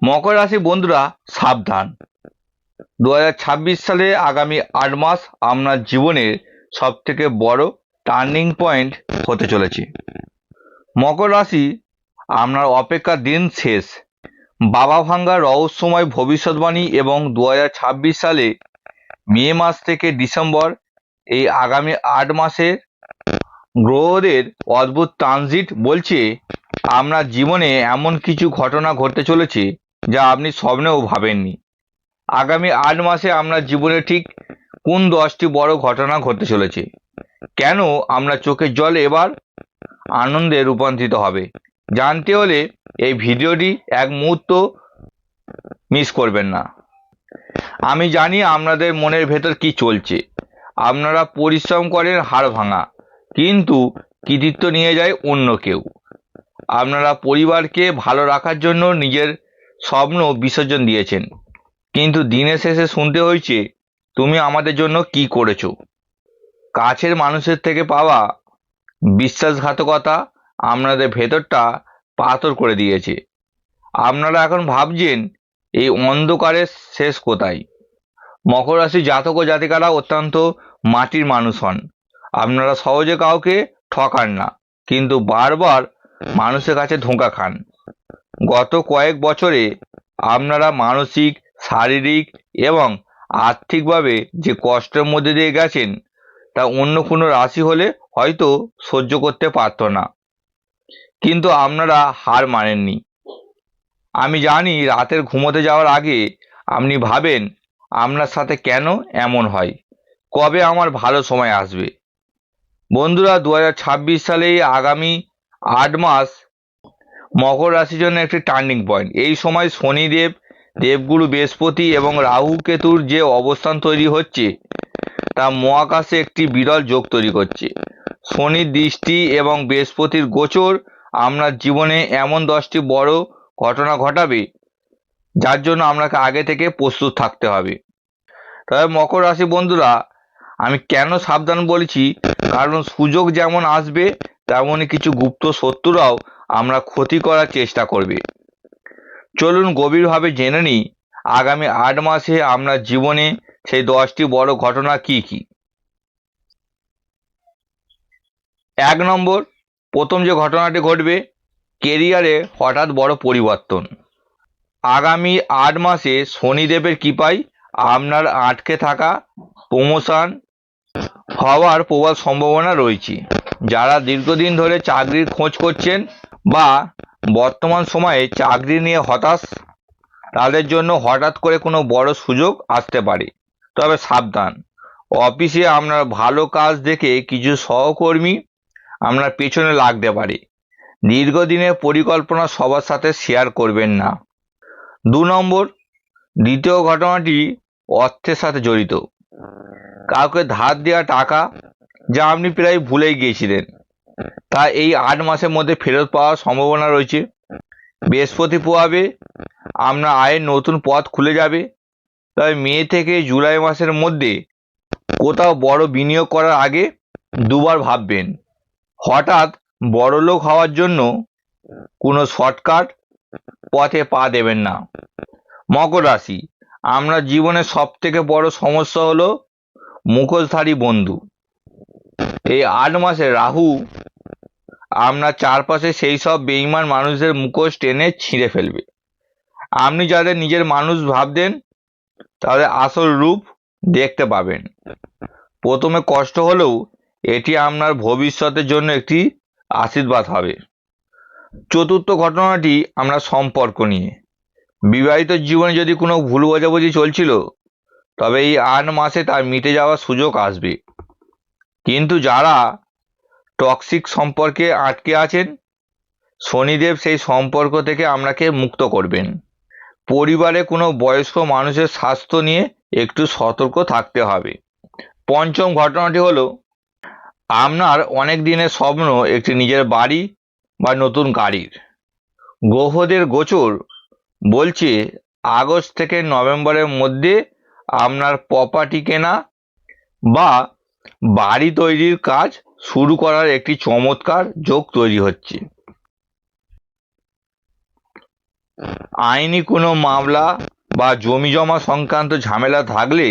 মকর রাশি বন্ধুরা সাবধান। 2026 সালে আগামী 8 মাস আপনার জীবনের সবথেকে বড় টার্নিং পয়েন্ট হতে চলেছে। মকর রাশি, আপনার অপেক্ষার দিন শেষ। বাবা ভাঙ্গা রহস্যময় ভবিষ্যৎবাণী এবং 2026 সালে মে মাস থেকে ডিসেম্বর, এই আগামী 8 মাসে গ্রহদের অদ্ভুত ট্রানজিট বলছে আপনার জীবনে এমন কিছু ঘটনা ঘটতে চলেছে যা আপনি স্বপ্নেও ভাবেননি। আগামী 8 মাসে আপনার জীবনে ঠিক কোন 10টি বড় ঘটনা ঘটতে চলেছে, কেন আপনার চোখের জল এবার আনন্দে রূপান্তরিত হবে, জানতে হলে এই ভিডিওটি এক মুহূর্ত মিস করবেন না। আমি জানি আপনাদের মনের ভেতর কি চলছে। আপনারা পরিশ্রম করেন হাড় ভাঙা, কিন্তু কৃতিত্ব নিয়ে যায় অন্য কেউ। আপনারা পরিবারকে ভালো রাখার জন্য নিজের স্বপ্ন বিসর্জন দিয়েছেন, কিন্তু দিনের শেষে শুনতে হয়েছে তুমি আমাদের জন্য কি করেছো। কাছের মানুষের থেকে পাওয়া বিশ্বাসঘাতকতা আপনাদের ভেতরটা পাথর করে দিয়েছে। আপনারা এখন ভাবছেন এই অন্ধকারের শেষ কোথায়। মকর রাশি জাতক ও জাতিকারা অত্যন্ত মাটির মানুষ হন। আপনারা সহজে কাউকে ঠকান না, কিন্তু বারবার মানুষের কাছে ধোঁকা খান। গত কয়েক বছরে আপনারা মানসিক, শারীরিক এবং আর্থিকভাবে যে কষ্টের মধ্যে দিয়ে গেছেন তা অন্য কোনো রাশি হলে হয়তো সহ্য করতে পারত না, কিন্তু আপনারা হার মানেননি। আমি জানি রাতের ঘুমোতে যাওয়ার আগে আপনি ভাবেন আপনার সাথে কেন এমন হয়, কবে আমার ভালো সময় আসবে। বন্ধুরা, 2026 সালে আগামী 8 মাস মকর রাশির জন্য একটি টার্নিং পয়েন্ট। এই সময় শনিদেব, দেবগুরু বৃহস্পতি এবং রাহু কেতুর যে অবস্থান তৈরি হচ্ছে তা মহাকাশে একটি বিরল যোগ তৈরি করছে। শনির দৃষ্টি এবং বৃহস্পতির গোচর আপনার জীবনে এমন 10টি বড় ঘটনা ঘটাবে যার জন্য আপনাকে আগে থেকে প্রস্তুত থাকতে হবে। তবে মকর রাশি বন্ধুরা, আমি কেন সাবধান বলেছি, কারণ সুযোগ যেমন আসবে তেমনই কিছু গুপ্ত শত্রুরাও আমরা ক্ষতি করার চেষ্টা করবে। চলুন গভীরভাবে জেনে নিই আগামী 8 মাসে আপনার জীবনে সেই 10টি বড় ঘটনা কি কি। 1 নম্বর, প্রথম যে ঘটনাটি ঘটবে, কেরিয়ারে হঠাৎ বড় পরিবর্তন। আগামী 8 মাসে শনিদেবের কৃপায় আপনার আটকে থাকা প্রমোশন হওয়ার প্রবল সম্ভাবনা রয়েছে। যারা দীর্ঘদিন ধরে চাকরির খোঁজ করছেন বা বর্তমান সময়ে চাকরি নিয়ে হতাশ, তাদের জন্য হঠাৎ করে কোনো বড় সুযোগ আসতে পারে। তবে সাবধান, অফিসে আপনার ভালো কাজ দেখে কিছু সহকর্মী আপনার পেছনে লাগতে পারে। দীর্ঘদিনের পরিকল্পনা সবার সাথে শেয়ার করবেন না। 2 নম্বর, দ্বিতীয় ঘটনাটি অর্থের সাথে জড়িত। কাউকে ধার দেওয়া টাকা যা আপনি প্রায় ভুলেই গিয়েছিলেন, তা এই 8 মাসের মধ্যে ফেরত পাওয়ার সম্ভাবনা রয়েছে। বৃহস্পতি পোহাবে, আপনার আয়ের নতুন পথ খুলে যাবে। তবে মে থেকে জুলাই মাসের মধ্যে কোথাও বড় বিনিয়োগ করার আগে দুবার ভাববেন। হঠাৎ বড়লোক হওয়ার জন্য কোনো শর্টকাট পথে পা দেবেন না। মকর রাশি, আপনার জীবনের সবথেকে বড় সমস্যা হলো মুখোশধারী বন্ধু। এই 8 মাসে রাহু আপনার চারপাশে সেই সব বেঈমান মানুষদের মুখোশ টেনে ছিঁড়ে ফেলবে। আপনি যাদের নিজের মানুষ ভাবতেন তাদের আসল রূপ দেখতে পাবেন। প্রথমে কষ্ট হলেও এটি আপনার ভবিষ্যতের জন্য একটি আশীর্বাদ হবে। চতুর্থ ঘটনাটি আমরা সম্পর্ক নিয়ে। বিবাহিত জীবনে যদি কোনো ভুল বোঝাবুঝি চলছিল, তবে এই 8 মাসে তার মিটে যাওয়ার সুযোগ আসবে। কিন্তু যারা টক্সিক সম্পর্কে আটকে আছেন, শনিদেব সেই সম্পর্ক থেকে আপনাকে মুক্ত করবেন। পরিবারে কোনো বয়স্ক মানুষের স্বাস্থ্য নিয়ে একটু সতর্ক থাকতে হবে। পঞ্চম ঘটনাটি হলো, আপনার অনেক দিনের স্বপ্ন একটি নিজের বাড়ি বা নতুন গাড়ির। গ্রহদের গোচর বলছে আগস্ট থেকে নভেম্বরের মধ্যে আপনার প্রপার্টি কেনা বা বাড়ি তৈরির কাজ শুরু করার একটি চমৎকার যোগ তৈরি হচ্ছে। আইনি কোনো মামলা বা জমি জমা সংক্রান্ত ঝামেলা থাকলে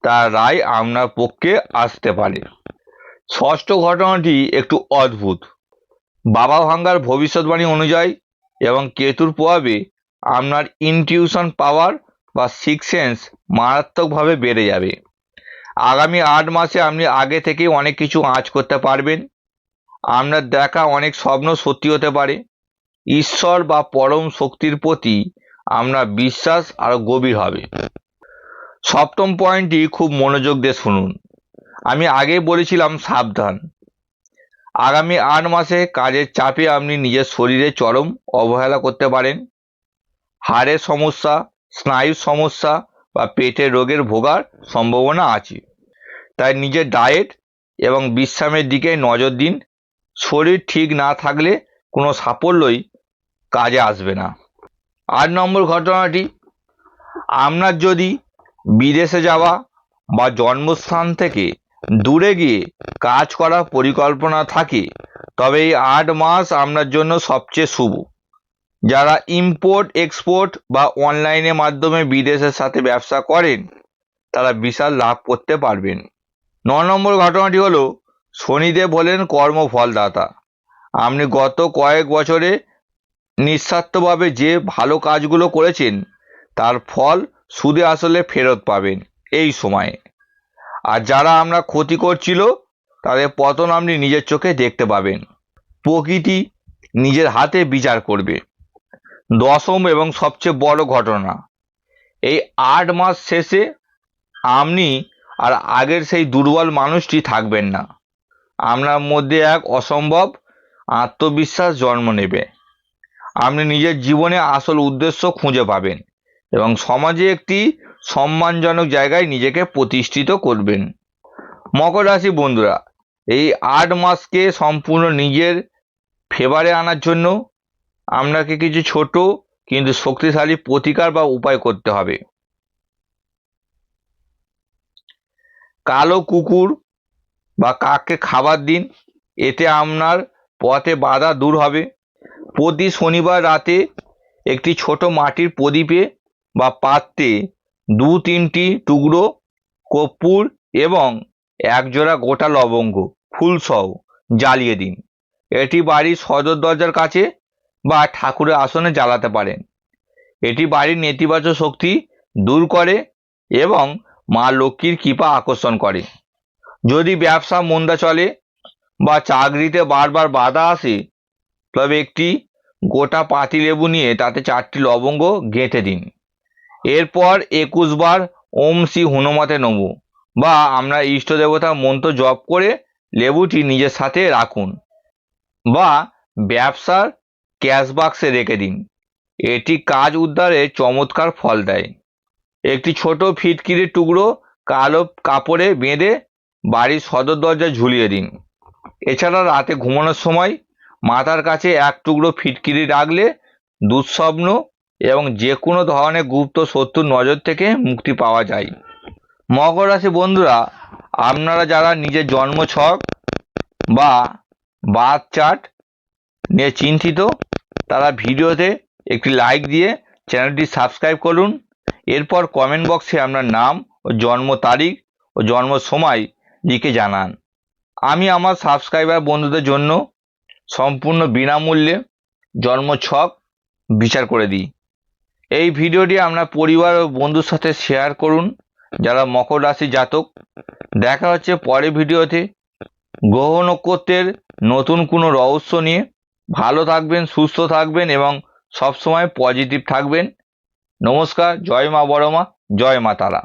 তার রায় আপনার পক্ষে আসতে পারে। ষষ্ঠ ঘটনাটি একটু অদ্ভুত। বাবা ভাঙ্গার ভবিষ্যৎবাণী অনুযায়ী এবং কেতুর প্রভাবে আপনার ইনটিউশন পাওয়ার বা সিক্স সেন্স মারাত্মকভাবে বেড়ে যাবে। আগামী 8 মাসে আপনি আগে থেকেই অনেক কিছু আঁচ করতে পারবেন। আপনার দেখা অনেক স্বপ্ন সত্যি হতে পারে। ঈশ্বর বা পরম শক্তির প্রতি আপনার বিশ্বাস আরো গভীর হবে। সপ্তম পয়েন্টটি খুব মনোযোগ দিয়ে শুনুন। আমি আগে বলেছিলাম সাবধান। আগামী 8 মাসে কাজের চাপে আপনি নিজের শরীরে চরম অবহেলা করতে পারেন। হাড়ের সমস্যা, স্নায়ুর সমস্যা বা পেটের রোগের ভোগার সম্ভাবনা আছে। তাই নিজের ডায়েট এবং বিশ্রামের দিকে নজর দিন। শরীর ঠিক না থাকলে কোনো সাফল্যই কাজে আসবে না। 8 নম্বর ঘটনাটি, আপনার যদি বিদেশে যাওয়া বা জন্মস্থান থেকে দূরে গিয়ে কাজ করার পরিকল্পনা থাকে তবে এই 8 মাস আপনার জন্য সবচেয়ে শুভ। যারা ইম্পোর্ট এক্সপোর্ট বা অনলাইনের মাধ্যমে বিদেশের সাথে ব্যবসা করেন তারা বিশাল লাভ করতে পারবেন। 9 নম্বর ঘটনাটি হলো, শনিদেব হলেন কর্মফলদাতা। আপনি গত কয়েক বছরে নিঃস্বার্থভাবে যে ভালো কাজগুলো করেছেন তার ফল সুদে আসলে ফেরত পাবেন এই সময়ে। আর যারা আপনার ক্ষতি করছিল তাদের পতন আপনি নিজের চোখে দেখতে পাবেন। প্রকৃতি নিজের হাতে বিচার করবে। দশম এবং সবচেয়ে বড় ঘটনা, এই 8 মাস শেষে আপনি আর আগের সেই দুর্বল মানুষটি থাকবেন না। আপনার মধ্যে এক অসম্ভব আত্মবিশ্বাস জন্ম নেবে। আপনি নিজের জীবনে আসল উদ্দেশ্য খুঁজে পাবেন এবং সমাজে একটি সম্মানজনক জায়গায় নিজেকে প্রতিষ্ঠিত করবেন। মকর রাশি বন্ধুরা, এই 8 মাসকে সম্পূর্ণ নিজের ফেভারে আনার জন্য আপনাকে কিছু ছোট কিন্তু শক্তিশালী প্রতিকার বা উপায় করতে হবে। কালো কুকুর বা কাককে খাবার দিন, এতে আপনার পথে বাধা দূর হবে। প্রতি শনিবার রাতে একটি ছোট মাটির প্রদীপে বা পাত্রে 2-3টি টুকরো কর্পূর এবং একজোড়া গোটা লবঙ্গ ফুলসহ জ্বালিয়ে দিন। এটি বাড়ির সদর দরজার কাছে বা ঠাকুরের আসনে জ্বালাতে পারেন। এটি বাড়ির নেতিবাচক শক্তি দূর করে এবং মা লক্ষ্মীর কৃপা আকর্ষণ করে। যদি ব্যবসা মন্দা চলে বা চাকরিতে বারবার বাধা আসে তবে একটি গোটা পাতিলেবু নিয়ে তাতে 4টি লবঙ্গ গেঁথে দিন। এরপর 21 বার ওম শ্রী হনুমতে নমঃ বা আপনার ইষ্ট দেবতার মন্ত্র জপ করে লেবুটি নিজের সাথে রাখুন বা ব্যবসার ক্যাশ বাক্সে রেখে দিন। এটি কাজ উদ্ধারে চমৎকার ফল দেয়। একটি ছোট ফিটকিরির টুকরো কালো কাপড়ে বেঁধে বাড়ির সদর দরজায় ঝুলিয়ে দিন। এছাড়া রাতে ঘুমানোর সময় মাথার কাছে এক টুকরো ফিটকিরি রাখলে দুঃস্বপ্ন এবং যে কোনো ধরনের গুপ্ত শত্রুর নজর থেকে মুক্তি পাওয়া যায়। মকর রাশি বন্ধুরা, আপনারা যারা নিজের জন্মছক বা বার্থ চার্ট নিয়ে চিন্তিত তারা ভিডিওতে একটি লাইক দিয়ে চ্যানেলটি সাবস্ক্রাইব করুন। এরপর কমেন্ট বক্সে আপনার নাম ও জন্ম তারিখ ও জন্ম সময় লিখে জানান। আমি আমার সাবস্ক্রাইবার বন্ধুদের জন্য সম্পূর্ণ বিনামূল্যে জন্মছক বিচার করে দিই। এই ভিডিওটি আপনার পরিবার ও বন্ধুর সাথে শেয়ার করুন যারা মকর রাশি জাতক। দেখা হচ্ছে পরের ভিডিওতে গ্রহ নক্ষত্রের নতুন কোনো রহস্য নিয়ে। ভালো থাকবেন, সুস্থ থাকবেন এবং সবসময় পজিটিভ থাকবেন। নমস্কার। জয় মা বড় মা, জয় মা তারা।